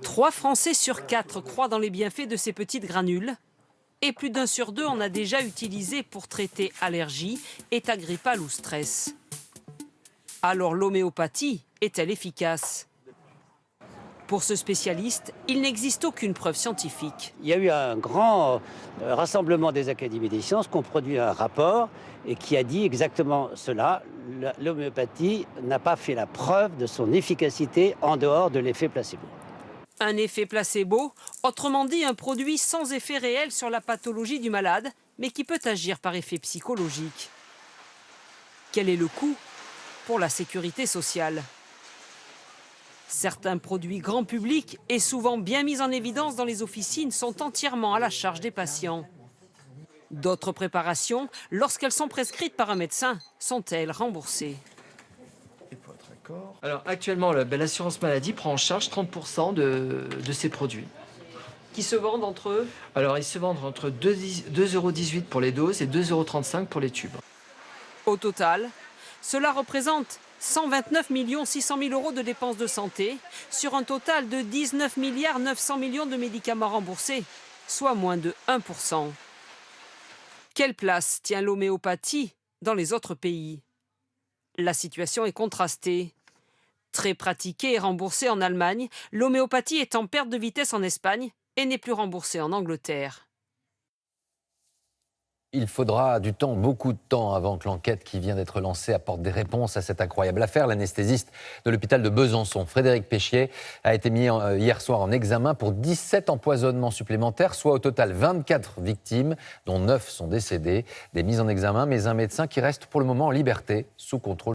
3 Français sur 4 croient dans les bienfaits de ces petites granules. Et plus d'1 sur 2 en a déjà utilisé pour traiter allergies, état grippal ou stress. Alors l'homéopathie est-elle efficace? Pour ce spécialiste, il n'existe aucune preuve scientifique. Il y a eu un grand rassemblement des académies des sciences qui ont produit un rapport et qui a dit exactement cela. L'homéopathie n'a pas fait la preuve de son efficacité en dehors de l'effet placebo. Un effet placebo, autrement dit un produit sans effet réel sur la pathologie du malade, mais qui peut agir par effet psychologique. Quel est le coût pour la sécurité sociale? Certains produits grand public et souvent bien mis en évidence dans les officines sont entièrement à la charge des patients. D'autres préparations, lorsqu'elles sont prescrites par un médecin, sont-elles remboursées? Alors actuellement, l'assurance maladie prend en charge 30% de ces produits. Qui se vendent entre eux? Alors ils se vendent entre 2,18 € pour les doses et 2,35 € pour les tubes. Au total, cela représente 129 600 000 € de dépenses de santé sur un total de 19 900 millions de médicaments remboursés, soit moins de 1%. Quelle place tient l'homéopathie dans les autres pays? La situation est contrastée. Très pratiquée et remboursée en Allemagne, l'homéopathie est en perte de vitesse en Espagne et n'est plus remboursée en Angleterre. Il faudra du temps, beaucoup de temps, avant que l'enquête qui vient d'être lancée apporte des réponses à cette incroyable affaire. L'anesthésiste de l'hôpital de Besançon, Frédéric Péchier, a été mis hier soir en examen pour 17 empoisonnements supplémentaires, soit au total 24 victimes, dont 9 sont décédées. Des mises en examen, mais un médecin qui reste pour le moment en liberté, sous contrôle.